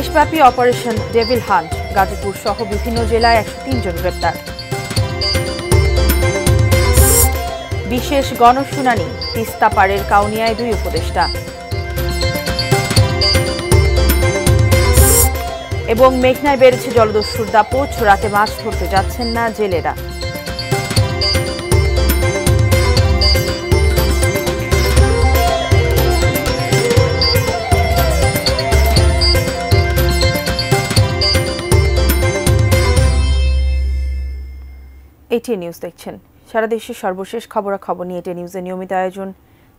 দেশব্যাপী operation devil hunt, Gazipur সহ বিভিন্ন জেলায় 103 জন গ্রেপ্তার। বিশেষ গণশুনানি, তিস্তা পাড়ের কাউনিয়ায় 2 উপদেষ্টা। এবং মেঘনায় বেড়েছে জলদস্যুর দাপট, রাতে মাছ ধরতে যাচ্ছেন না জেলেরা। এটিএন নিউজ দেখছেন। সারা দেশের সর্বশেষ খবরাখবর নিয়ে এটিএন নিউজের নিয়মিত আয়োজন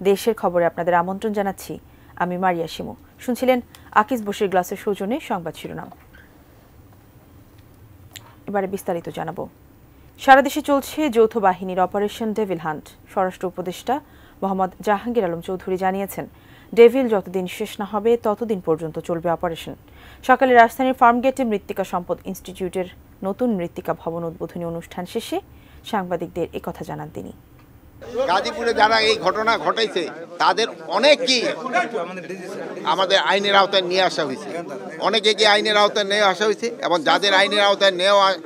দেশের খবরে আপনাদের আমন্ত্রণ জানাচ্ছি। আমি মারিয়া শিমু। শুনছিলেন আকিজ বশির গ্লাসের সৌজন্যে সংবাদ শিরোনাম। এবারে বিস্তারিত জানাবো। সারা দেশে চলছে যৌথ বাহিনীর অপারেশন ডেভিল হান্ট। স্বরাষ্ট্র উপদেষ্টা মোহাম্মদ জাহাঙ্গীর আলম চৌধুরী জানিয়েছেন, ডেভিল যতদিন শেষ না হবে ততদিন পর্যন্ত চলবে অপারেশন। সকালে রাজধানীর ফার্মগেটে মৃত্তিকা সম্পদ ইনস্টিটিউটের নতুন মৃত্তিকা ভবন উদ্বোধনী অনুষ্ঠান শেষে সাংবাদিকদের একথা জানান তিনি। গাজীপুরে যারা এই ঘটনা ঘটাইছে তাদের অনেককেই আমাদের আইনের আওতায় নিয়ে আসা হয়েছে, অনেকে আইনের আওতায় নিয়ে আসা হয়েছে এবং যাদের আইনের আওতায়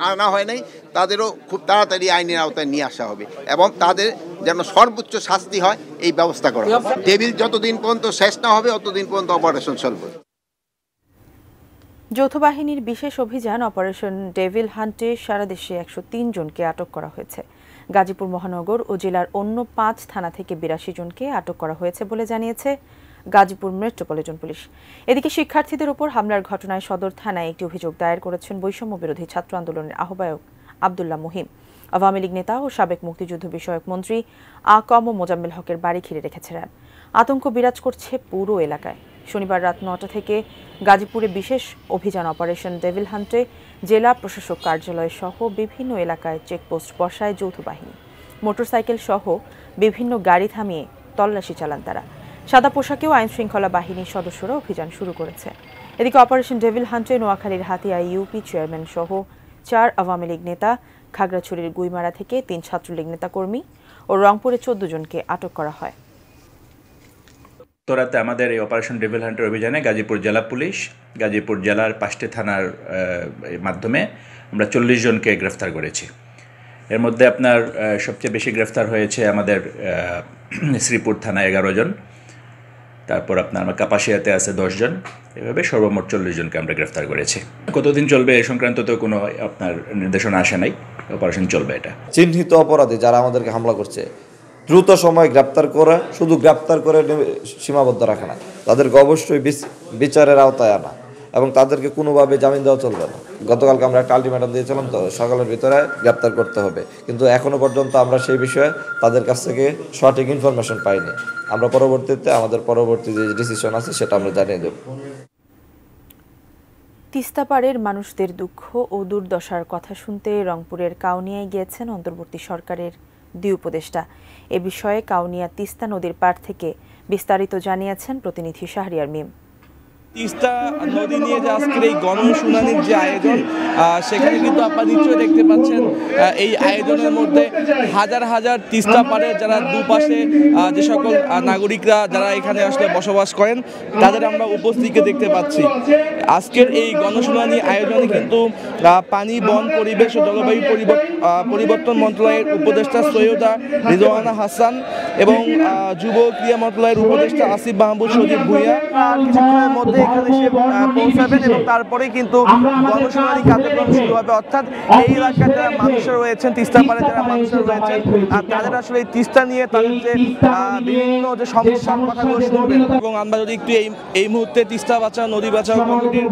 আনা হয় নাই তাদেরও খুব তাড়াতাড়ি আইনের আওতায় নিয়ে আসা হবে এবং তাদের যেন সর্বোচ্চ শাস্তি হয় এই ব্যবস্থা করা হবে। ডেভিল যতদিন পর্যন্ত শেষ না হবে ততদিন পর্যন্ত অপারেশন চলবে। যৌথ বাহিনীর বিশেষ অভিযান অপারেশন ডেভিল হান্টে সারা দেশে 103 জনকে আটক করা হয়েছে। গাজীপুর মহানগর ও জেলার অন্য 5 থানা থেকে 82 জনকে আটক করা হয়েছে বলে জানিয়েছে গাজীপুর মেট্রোপলিটন পুলিশ। এদিকে শিক্ষার্থীদের উপর হামলার ঘটনায় সদর থানায় একটি অভিযোগ দায়ের করেছেন বৈষম্য বিরোধী ছাত্র আন্দোলনের আহ্বায়ক আব্দুল্লাহ মুহিম। আওয়ামী লীগ নেতা ও সাবেক মুক্তিযুদ্ধ বিষয়ক মন্ত্রী আ.ক.ম মোজাম্মেল হকের বাড়ি ঘিরে রেখেছে র্যাব। আতঙ্ক বিরাজ করছে পুরো এলাকায়। শনিবার রাত 9টা থেকে গাজীপুরে বিশেষ অভিযান অপারেশন ডেভিল হান্টে জেলা প্রশাসক কার্যালয় সহ বিভিন্ন এলাকায় চেকপোস্ট বসায় যৌথ বাহিনী। মোটরসাইকেল সহ বিভিন্ন গাড়ি থামিয়ে তল্লাশি চালান তারা। সাদা পোশাকেও আইনশৃঙ্খলা বাহিনীর সদস্যরা অভিযান শুরু করেছে। এদিকে অপারেশন ডেভিল হান্টে নোয়াখালীর হাতিয়া ইউপি চেয়ারম্যান সহ 4 আওয়ামী লীগ নেতা, খাগড়াছড়ির গুইমারা থেকে 3 ছাত্রলীগ নেতা কর্মী ও রংপুরে 14 জনকে আটক করা হয়। তোরাতে আমাদের এই অপারেশন ডেভিল হান্টের অভিযানে গাজীপুর জেলা পুলিশ, গাজীপুর জেলার 5টি থানার মাধ্যমে আমরা 40 জনকে গ্রেফতার করেছি। এর মধ্যে আপনার সবচেয়ে বেশি গ্রেফতার হয়েছে আমাদের শ্রীপুর থানায় 11 জন, তারপর আপনার আমার কাপাসিয়াতে আছে 10 জন, এভাবে সর্বমোট 40 জনকে আমরা গ্রেফতার করেছি। কতদিন চলবে এ সংক্রান্ত তো কোনো আপনার নির্দেশনা আসে নাই, অপারেশন চলবে। এটা চিহ্নিত অপরাধী যারা আমাদেরকে হামলা করছে দ্রুত সময় গ্রেপ্তার করে, শুধু গ্রেপ্তার করে সীমাবদ্ধ রাখা না, তাদেরকে অবশ্যই বিচারের আওতায় আনা এবং তাদেরকে কোনোভাবে জামিন দেওয়া চলবে না। গতকালকে আমরা একটা আলটিমেটাম দিয়েছিলাম, তো সকালের ভিতরে গ্রেপ্তার করতে হবে, কিন্তু এখনও পর্যন্ত আমরা সেই বিষয়ে তাদের কাছ থেকে সঠিক ইনফরমেশন পাইনি। আমরা পরবর্তীতে আমাদের পরবর্তী যে ডিসিশন আছে সেটা আমরা জানিয়ে দেব। তিস্তা পাড়ের মানুষদের দুঃখ ও দুর্দশার কথা শুনতে রংপুরের কাউনিয়ায় গিয়েছেন অন্তর্বর্তী সরকারের 2 উপদেষ্টা। এ বিষয়ে কাউনিয়া তিস্তা নদীর পাড় থেকে বিস্তারিত জানিয়েছেন প্রতিনিধি শাহরিয়ার মিম। তিস্তা নদী নিয়ে যে আজকের এই গণশুনানির যে আয়োজন, সেখানে কিন্তু আপনারা নিশ্চয়ই দেখতে পাচ্ছেন এই আয়োজনের মধ্যে হাজার হাজার তিস্তা পাড়ের যারা দুপাশে যে সকল নাগরিকরা যারা এখানে আসলে বসবাস করেন তাদের আমরা উপস্থিতিকে দেখতে পাচ্ছি। আজকের এই গণশুনানি আয়োজনে কিন্তু পানি, বন, পরিবেশ ও জলবায়ু পরিবর্তন মন্ত্রণালয়ের উপদেষ্টা সৈয়দা রিজওয়ানা হাসান এবং যুব ক্রীড়া মন্ত্রণালয়ের উপদেষ্টা আসিফ মাহমুদ সজীব ভুঁইয়া কিছুক্ষণের মধ্যে এখানে এসে পৌঁছাবেন এবং তারপরে কিন্তু গণশুনানি কার্যক্রম শুরু হবে। অর্থাৎ এই এলাকার যারা মানুষরা রয়েছেন, তিস্তা পাড়ে যারা মানুষরা রয়েছেন, তাদের আসলে এই তিস্তা নিয়ে তাদের যে বিভিন্ন যে সমস্যার কথাগুলো শুনবেন। এবং আমরা যদি একটু এই মুহূর্তে তিস্তা বাঁচাও নদী বাঁচাও কমিটির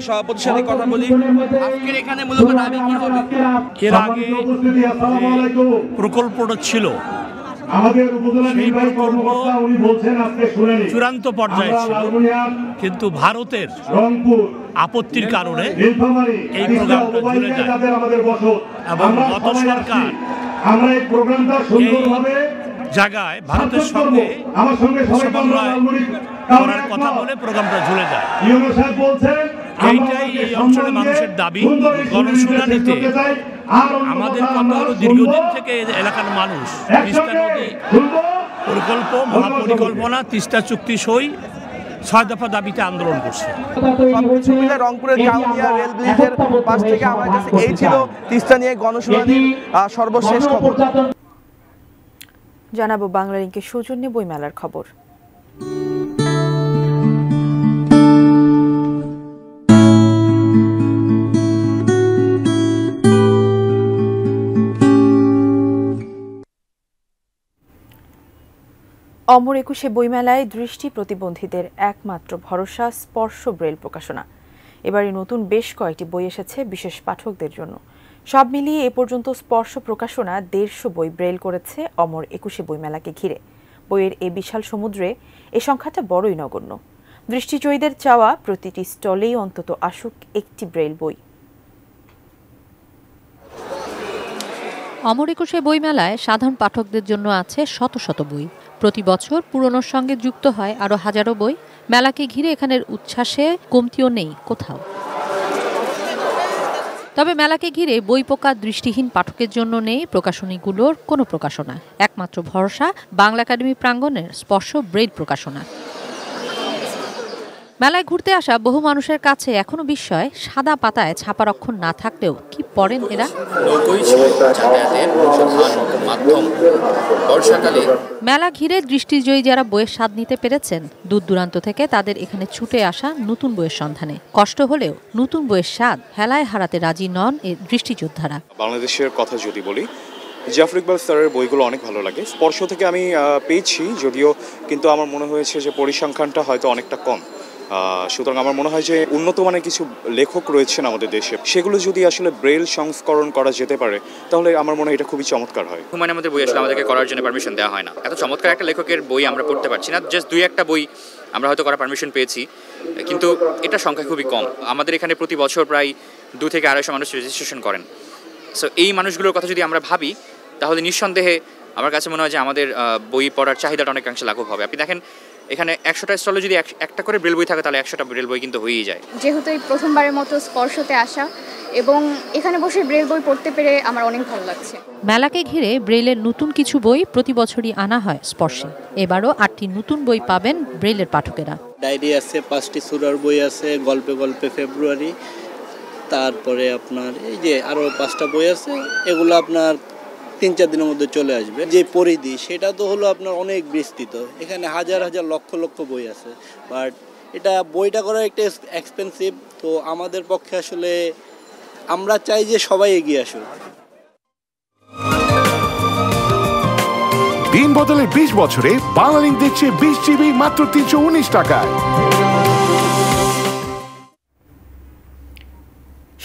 সভাপতির সাথে কথা বলি, আজকের এখানে মূলত দাবি কি হবে? এর আগে প্রকল্পটা ছিল, সেই প্রকল্প চূড়ান্ত পর্যায়ে ছিল, কিন্তু ভারতের আপত্তির কারণে এই প্রোগ্রামটা ঝুলে যায় এবং গত সরকার এই জায়গায় ভারতের সঙ্গে সমন্বয় করার কথা বলে প্রোগ্রামটা ঝুলে যায়। এইটাই এই অঞ্চলের মানুষের দাবি। গণশুনানিতে আমাদের কথা হলো, দীর্ঘদিন থেকে এলাকার মানুষ তিস্তা নদী প্রকল্প, মহাপরিকল্পনা, তিস্তা চুক্তি সই 6 দফা দাবিতে আন্দোলন করছে। সবকিছু মিলে রংপুরের গাউনিয়া রেল ব্রিজের পাশ থেকে আমার কাছে এই ছিল তিস্তা নিয়ে গণশুনানির সর্বশেষ খবর। জানাবো বাংলালিংকের সৌজন্যে বইমেলার খবর। অমর একুশে বইমেলায় দৃষ্টি প্রতিবন্ধীদের একমাত্র ভরসা স্পর্শ ব্রেল প্রকাশনা। এবারে নতুন বেশ কয়েকটি বই এসেছে বিশেষ পাঠকদের জন্য। সব মিলিয়ে এ পর্যন্ত স্পর্শ প্রকাশনা 150 বই ব্রেল করেছে অমর একুশে বইমেলাকে ঘিরে। বইয়ের এই বিশাল সমুদ্রে এ সংখ্যাটা বড়ই নগণ্য। দৃষ্টিজয়ীদের চাওয়া প্রতিটি স্টলেই অন্তত আসুক একটি ব্রেল বই। অমর একুশে বইমেলায় সাধারণ পাঠকদের জন্য আছে শত শত বই। প্রতি বছর পুরনোর সঙ্গে যুক্ত হয় আরও হাজারো বই। মেলাকে ঘিরে এখানের উচ্ছ্বাসে কমতিও নেই কোথাও। তবে মেলাকে ঘিরে বই পোকা দৃষ্টিহীন পাঠকের জন্য নেই প্রকাশনীগুলোর কোনো প্রকাশনা। একমাত্র ভরসা বাংলা একাডেমি প্রাঙ্গণের স্পর্শ ব্রেইল প্রকাশনা। মেলায় ঘুরতে আসা বহু মানুষের কাছে এখনো বিস্ময়, সাদা পাতায় ছাপার অক্ষর না থাকলেও কি পড়েন এরা। মেলা ঘিরে দৃষ্টিজয়ী যারা বইয়ের স্বাদ নিতে পেরেছেন, দূর দূরান্ত থেকে তাদের এখানে ছুটে আসা নতুন বইয়ের সন্ধানে। কষ্ট হলেও নতুন বইয়ের স্বাদ হেলায় হারাতে রাজি নন এই দৃষ্টিযোদ্ধারা। বাংলাদেশের কথা যদি বলি, জাফর ইকবাল স্যারের বইগুলো অনেক ভালো লাগে। স্পর্শ থেকে আমি পেয়েছি যদিও, কিন্তু আমার মনে হয়েছে যে পরিসংখ্যানটা হয়তো অনেকটা কম। সুতরাং আমার মনে হয় যে উন্নত মানের কিছু লেখক রয়েছেন আমাদের দেশে, সেগুলো যদি আসলে ব্রেল সংস্করণ করা যেতে পারে তাহলে আমার মনে হয় এটা খুবই চমৎকার হয়। হুমায়ুন আমাদের বই আসলে আমাদেরকে করার জন্য পারমিশন দেওয়া হয় না। এত চমৎকার একটা লেখকের বই আমরা পড়তে পারছি না। জাস্ট 2-1টা বই আমরা হয়তো করার পারমিশন পেয়েছি, কিন্তু এটা সংখ্যা খুবই কম। আমাদের এখানে প্রতি বছর প্রায় 2 থেকে 250 মানুষ রেজিস্ট্রেশন করেন। সো এই মানুষগুলোর কথা যদি আমরা ভাবি তাহলে নিঃসন্দেহে আমার কাছে মনে হয় যে আমাদের বই পড়ার চাহিদাটা অনেকাংশে লাঘব হবে। আপনি দেখেন এখানে 100টা স্টলে যদি একটা করে ব্রেল বই থাকে তাহলে 100টা ব্রেল বই কিন্তু হয়েই যায়। যেহেতু এই প্রথমবারের মতো স্পর্শতে আসা এবং এখানে বসে ব্রেল বই পড়তে পেরে আমার অনেক ভালো লাগছে। মেলাকে ঘিরে ব্রেলের নতুন কিছু বই প্রতি বছরই আনা হয় স্পর্শে। এবারও 8টি নতুন বই পাবেন ব্রেলের পাঠকেরা। ডায়েরি আছে, 5টি সূরার বই আছে, গল্পে গল্পে ফেব্রুয়ারি, তারপরে আপনার এই যে আরও 5টা বই আছে, এগুলো আপনার 3-4 দিনের মধ্যে চলে আসবে। যে পরিধি সেটা তো হলো আপনার অনেক বিস্তৃত, এখানে হাজার হাজার লক্ষ লক্ষ বই আছে, বাট এটা বইটা করা একটা এক্সপেন্সিভ। তো আমাদের পক্ষে আসলে আমরা চাই যে সবাই এগিয়ে আসুক। দিন বদলে 20 বছরে বাংলালিংক দিচ্ছে 20 জিবি মাত্র 319 টাকায়।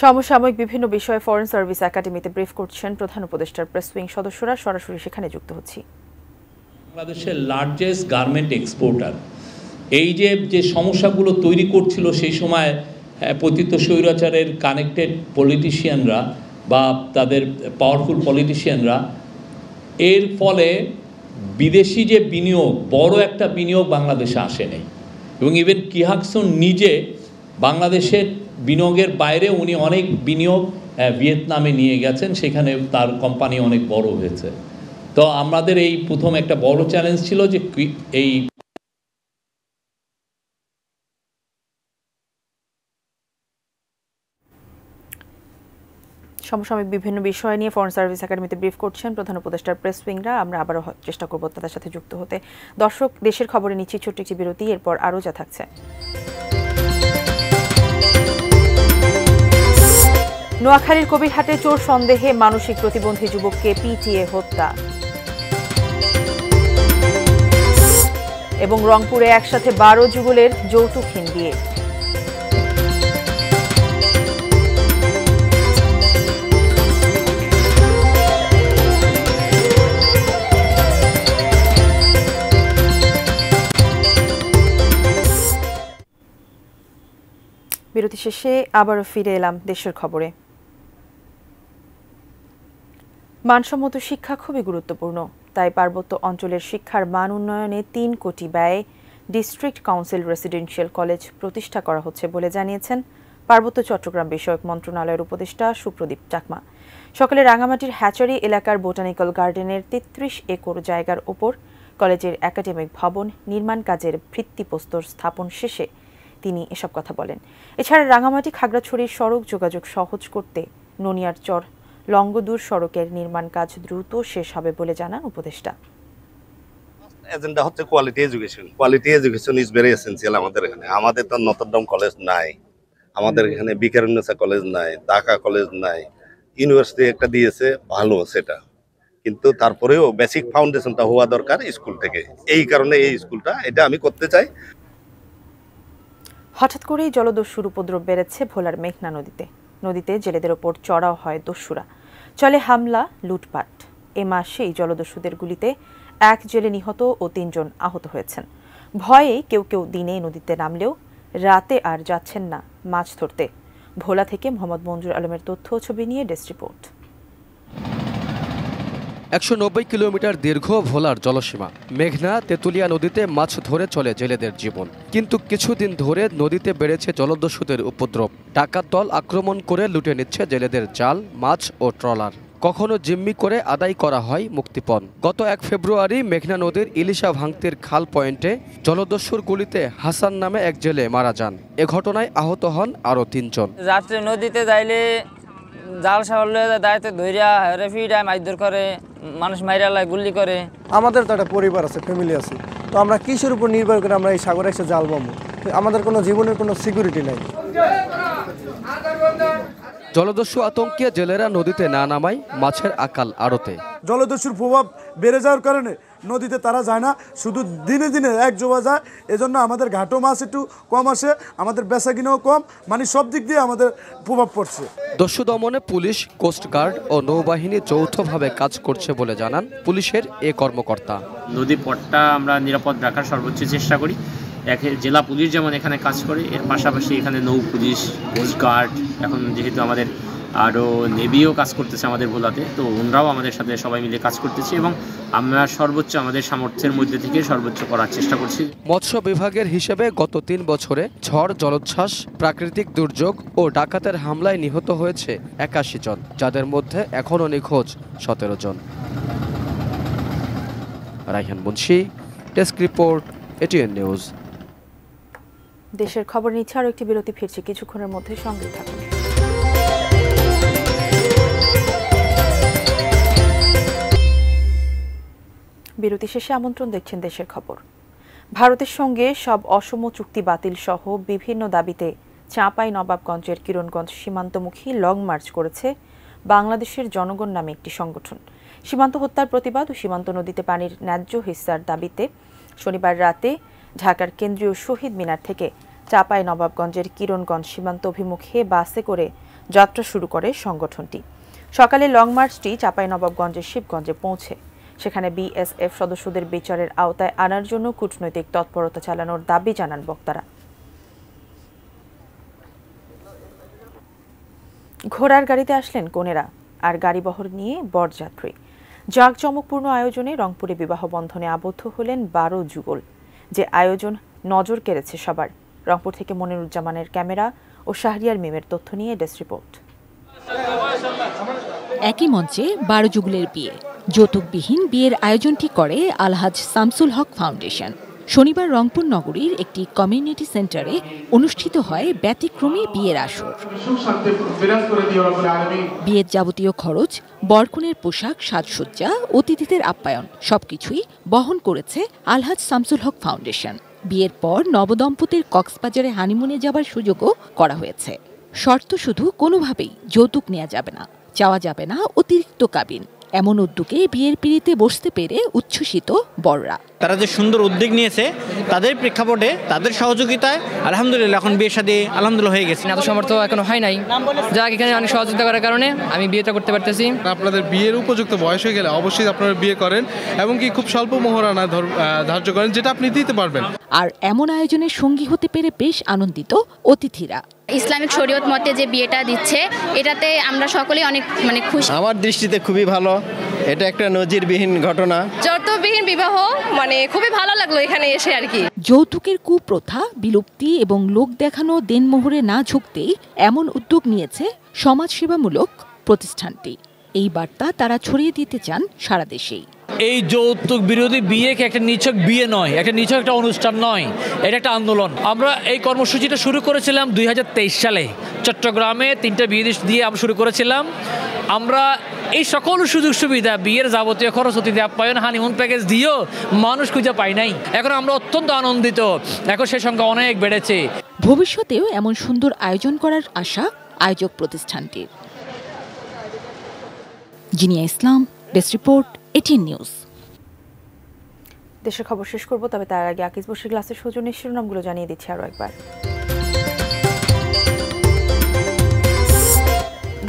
সমসাময়িক বিভিন্ন বিষয়ে ফরেন সার্ভিস একাডেমিতে ব্রিফ করছেন প্রধান উপদেষ্টার প্রেস উইং সদস্যরা। সরাসরি সেখানে যুক্ত হচ্ছি। বাংলাদেশের লার্জেস্ট গার্মেন্ট এক্সপোর্টার এই যে সমস্যাগুলো তৈরি করছিল সেই সময় পতিত স্বৈরাচারের কানেক্টেড পলিটিশিয়ানরা বা তাদের পাওয়ারফুল পলিটিশিয়ানরা, এর ফলে বিদেশি যে বিনিয়োগ, বড় একটা বিনিয়োগ বাংলাদেশে আসেনি। এবং ইভেন কিহাকসন নিজে বাংলাদেশের বিনিয়োগের বাইরে উনি অনেক বিনিয়োগ ভিয়েতনামে নিয়ে গেছেন, সেখানে তার কোম্পানি অনেক বড় হয়েছে। তো আমাদের এই প্রথম একটা বড় চ্যালেঞ্জ ছিল যে এই সমসাময়িক বিভিন্ন বিষয় নিয়ে ফরেন সার্ভিস একাডেমিতে ব্রিফ করছেন প্রধান উপদেষ্টার প্রেস উইংরা। আমরা আবারও চেষ্টা করব তাদের সাথে যুক্ত হতে। দর্শক, দেশের খবরে নিচ্ছি ছোট্ট একটি বিরতি, এরপর আরও যা থাকছে। নোয়াখালীর কবিরহাটে চোর সন্দেহে মানসিক প্রতিবন্ধী যুবককে পিটিয়ে হত্যা এবং রংপুরে একসাথে 12 যুগলের যৌতুকহীন বিয়ে। বিরতি শেষে আবারও ফিরে এলাম দেশের খবরে। মানসম্মত শিক্ষা খুবই গুরুত্বপূর্ণ, তাই পার্বত্য অঞ্চলের শিক্ষার মান উন্নয়নে 3 কোটি ব্যয়ে ডিস্ট্রিক্ট কাউন্সিল রেসিডেন্সিয়াল কলেজ প্রতিষ্ঠা করা হচ্ছে বলে জানিয়েছেন পার্বত্য চট্টগ্রাম বিষয়ক মন্ত্রণালয়ের উপদেষ্টা সুপ্রদীপ চাকমা। সকালে রাঙামাটির হ্যাচারি এলাকার বোটানিক্যাল গার্ডেনের 33 একর জায়গার ওপর কলেজের একাডেমিক ভবন নির্মাণ কাজের ভিত্তিপ্রস্তর স্থাপন শেষে তিনি এসব কথা বলেন। এছাড়া রাঙামাটি খাগড়াছড়ির সড়ক যোগাযোগ সহজ করতে ননিয়ারচর লংগদূর সড়কের নির্মাণ কাজ দ্রুত শেষ হবে বলে জানান উপদেষ্টা। এজেন্ডা হচ্ছে quality education. Quality education is very essential আমাদের এখানে। আমাদের তো নটরডাম কলেজ নাই, আমাদের এখানে বিকারুন্নেসা কলেজ নাই, ঢাকা কলেজ নাই। ইউনিভার্সিটি একটা দিয়েছে ভালো সেটা, কিন্তু তারপরেও বেসিক ফাউন্ডেশনটা হওয়া দরকার স্কুল থেকে। এই কারণে এই স্কুলটা এটা আমি করতে চাই। হঠাৎ করেই জলদস্যুর উপদ্রব বেড়েছে ভোলার মেঘনা নদীতে। নদীতে জেলেদের ওপর চড়াও হয় দস্যুরা, চলে হামলা, লুটপাট। এ মাসেই জলদস্যুদের গুলিতে 1 জেলে নিহত ও 3 জন আহত হয়েছেন। ভয়ে কেউ কেউ দিনে নদীতে নামলেও রাতে আর যাচ্ছেন না মাছ ধরতে। ভোলা থেকে মোহাম্মদ মঞ্জুর আলমের তথ্য ছবি নিয়ে ডেস্ক রিপোর্ট। 190 কিলোমিটার দীর্ঘ ভোলার জলসীমা। মেঘনা তেতুলিয়া নদীতে মাছ ধরে চলে জেলেদের জীবন, কিন্তু কিছুদিন ধরে নদীতে বেড়েছে জলদস্যুদের উপদ্রব। ডাকাত দল আক্রমণ করে লুটে নিচ্ছে জেলেদের জাল, মাছ ও ট্রলার। কখনো জিম্মি করে আদায় করা হয় মুক্তিপণ। গত 1 ফেব্রুয়ারি মেঘনা নদীর ইলিশা ভাঙতির খাল পয়েন্টে জলদস্যুর গুলিতে হাসান নামে এক জেলে মারা যান। এ ঘটনায় আহত হন আরও 3 জন। রাত্রে নদীতে যাইলে জাল সাহলে দায়িত্ব ধৈর্যা রেফিডায় মারধর করে, মানুষ মাইরালায় গুলি করে। আমাদের তো একটা পরিবার আছে, ফ্যামিলি আছে, তো আমরা কিসের উপর নির্ভর করে আমরা এই সাগরে এসে জাল বামু? আমাদের কোনো জীবনের কোনো সিকিউরিটি নাই। জলদস্যু আতঙ্কে জেলেরা নদীতে না নামায় মাছের আকাল আড়তে। জলদস্যুর প্রভাব বেড়ে যাওয়ার কারণে নদীতে তারা যায় না, শুধু দিনে দিনে এক জোয়া যায়। এজন্য আমাদের ঘাটও মাছ একটু কম আসে, আমাদের বেচা কিনাও কম, মানে সব দিক দিয়ে আমাদের প্রভাব পড়ছে। দস্যু দমনে পুলিশ, কোস্টগার্ড ও নৌবাহিনী যৌথভাবে কাজ করছে বলে জানান পুলিশের এ কর্মকর্তা। নদী পথটা আমরা নিরাপদ রাখার সর্বোচ্চ চেষ্টা করি। জেলা পুলিশ যেমন এখানে কাজ করে, এর পাশাপাশি এখানে নৌ পুলিশ, কোস্টগার্ড, এখন যেহেতু আমাদের আরও নেভিও কাজ করতেছে আমাদের ভোলাতে, তো ওনারাও আমাদের সাথে সবাই মিলে কাজ করতেছি এবং আমরা সর্বোচ্চ আমাদের সামর্থ্যের মধ্যে থেকে সর্বোচ্চ করার চেষ্টা করছি। মৎস্য বিভাগের হিসেবে গত 3 বছরে ঝড়, জলোচ্ছ্বাস, প্রাকৃতিক দুর্যোগ ও ডাকাতের হামলায় নিহত হয়েছে 81 জন, যাদের মধ্যে এখনও নিখোঁজ 17 জন। Raihan Munshi, desk report, ATN news. দেশের খবর নিচ্ছে আরও একটি বিরতি, ফিরছি কিছুক্ষণের মধ্যে, সঙ্গে থাকুন। বিরতি শেষে আমন্ত্রণ, দেখছেন দেশের খবর। ভারতের সঙ্গে সব অসম চুক্তি বাতিল সহ বিভিন্ন দাবিতে চাঁপাইনবাবগঞ্জের কিরণগঞ্জ সীমান্তমুখী লং মার্চ করেছে বাংলাদেশের জনগণ নামে একটি সংগঠন। সীমান্ত হত্যার প্রতিবাদ ও সীমান্ত নদীতে পানির ন্যায্য হিস্সার দাবিতে শনিবার রাতে ঢাকার কেন্দ্রীয় শহীদ মিনার থেকে চাঁপাইনবাবগঞ্জের কিরণগঞ্জ সীমান্ত অভিমুখে বাসে করে যাত্রা শুরু করে সংগঠনটি। সকালে লং মার্চটি চাঁপাইনবাবগঞ্জের শিবগঞ্জে পৌঁছে সেখানে বিএসএফ সদস্যদের বিচারের আওতায় আনার জন্য কূটনৈতিক তৎপরতা চালানোর দাবি জানান বক্তারা। ঘোড়ার গাড়িতে আসলেন কনেরা আর গাড়িবহর নিয়ে বরযাত্রী। জাঁকজমকপূর্ণ আয়োজনে রংপুরে বিবাহ বন্ধনে আবদ্ধ হলেন 12 যুগল। যে আয়োজন নজর কেড়েছে সবার। রংপুর থেকে মনিরুজ্জামানের ক্যামেরা ও শাহরিয়ার মিমের তথ্য নিয়ে ডেস্ক রিপোর্ট। একই মঞ্চে 12 যুগলের বিয়ে। যৌতুকবিহীন বিয়ের আয়োজনটি করে আলহাজ শামসুল হক ফাউন্ডেশন। শনিবার রংপুর নগরীর একটি কমিউনিটি সেন্টারে অনুষ্ঠিত হয় ব্যতিক্রমী বিয়ের আসর। বিয়ের যাবতীয় খরচ, বরকনের পোশাক, সাজসজ্জা, অতিথিদের আপ্যায়ন সবকিছুই বহন করেছে আলহাজ শামসুল হক ফাউন্ডেশন। বিয়ের পর নবদম্পতির কক্সবাজারে হানিমুনে যাবার সুযোগও করা হয়েছে। শর্ত শুধু কোনোভাবেই যৌতুক নেওয়া যাবে না, চাওয়া যাবে না অতিরিক্ত কাবিন। এমন উদ্যোগে বিয়ের পিঁড়িতে বসতে পেরে উচ্ছ্বসিত বররা। তারা যে সুন্দর উদ্যোগ নিয়েছে, তাদের প্রেক্ষাপটে, তাদের সহযোগিতায় আলহামদুলিল্লাহ এখন বিয়ের সাথে আলহামদুলিল্লাহ হয়ে গেছে। এত সামর্থ্য এখনো হয় নাই, যা এখানে অনেক সহযোগিতা করার কারণে আমি বিয়েটা করতে পারতেছি। আপনাদের বিয়ের উপযুক্ত বয়স হয়ে গেলে অবশ্যই আপনারা বিয়ে করেন এবং কি খুব স্বল্প মোহরানা ধার্য করেন, যেটা আপনি দিতে পারবেন। আর এমন আয়োজনের সঙ্গী হতে পেরে বেশ আনন্দিত অতিথিরা। ইসলামিক শরীয়ত মতে যে বিয়েটা দিচ্ছে, এটাতে আমরা সকলেই অনেক খুশি। আমার দৃষ্টিতে খুবই ভালো, এটা একটা নজিরবিহীন ঘটনা। যৌতুকবিহীন বিবাহ খুবই ভালো লাগলো এখানে এসে আর কি। যৌতুকের কুপ্রথা বিলুপ্তি এবং লোক দেখানো দেনমোহরে না ঝুঁকতেই এমন উদ্যোগ নিয়েছে সমাজসেবামূলক প্রতিষ্ঠানটি। এই বার্তা তারা ছড়িয়ে দিতে চান সারা দেশেই। এই যৌতুক বিরোধী বিয়েকে একটা নিছক বিয়ে নয়, একটা নিছক একটা অনুষ্ঠান নয়, এটা একটা আন্দোলন। আমরা এই কর্মসূচিটা শুরু করেছিলাম 2023 সালে চট্টগ্রামে 3টা বিয়ে দিয়ে আমরা শুরু করেছিলাম। আমরা এই সকল সুযোগ সুবিধা, বিয়ের যাবতীয় খরচ, অতিথি আপ্যায়ন, হানিমুন প্যাকেজ দিয়েও মানুষ খুঁজে পাই নাই। এখন আমরা অত্যন্ত আনন্দিত, এখন সেই সংখ্যা অনেক বেড়েছে। ভবিষ্যতেও এমন সুন্দর আয়োজন করার আশা আয়োজক প্রতিষ্ঠানটির। জিনিয়া ইসলাম, ডেস্ক রিপোর্ট, ATN নিউজ। দেশের খবর শেষ করব, তবে তার আগে আকিজ বসির গ্লাসের সৌজন্যে শিরোনামগুলো জানিয়ে দিচ্ছি আরও একবার।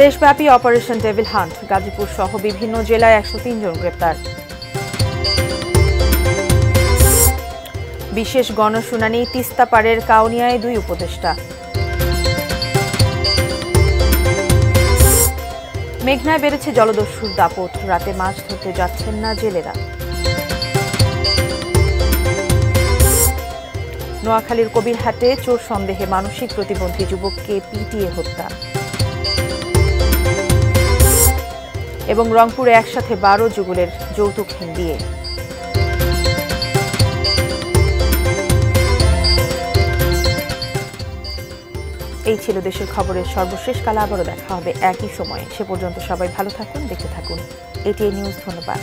দেশব্যাপী অপারেশন ডেভিল হান্ট, গাজীপুর সহ বিভিন্ন জেলায় 103 জন গ্রেপ্তার। বিশেষ গণশুনানি তিস্তা পাড়ের কাউনিয়ায় 2 উপদেষ্টা। মেঘনায় বেড়েছে জলদস্যুর দাপট, রাতে মাছ ধরতে যাচ্ছেন না জেলেরা। নোয়াখালীর কবিরহাটে চোর সন্দেহে মানসিক প্রতিবন্ধী যুবককে পিটিয়ে হত্যা। এবং রংপুরে একসাথে 12 যুগলের যৌতুকহীন বিয়ে। এই ছিল দেশের খবরের সর্বশেষ কাল। আবারও দেখা হবে একই সময়ে। সে পর্যন্ত সবাই ভালো থাকুন, দেখতে থাকুন ATN নিউজ। ধন্যবাদ।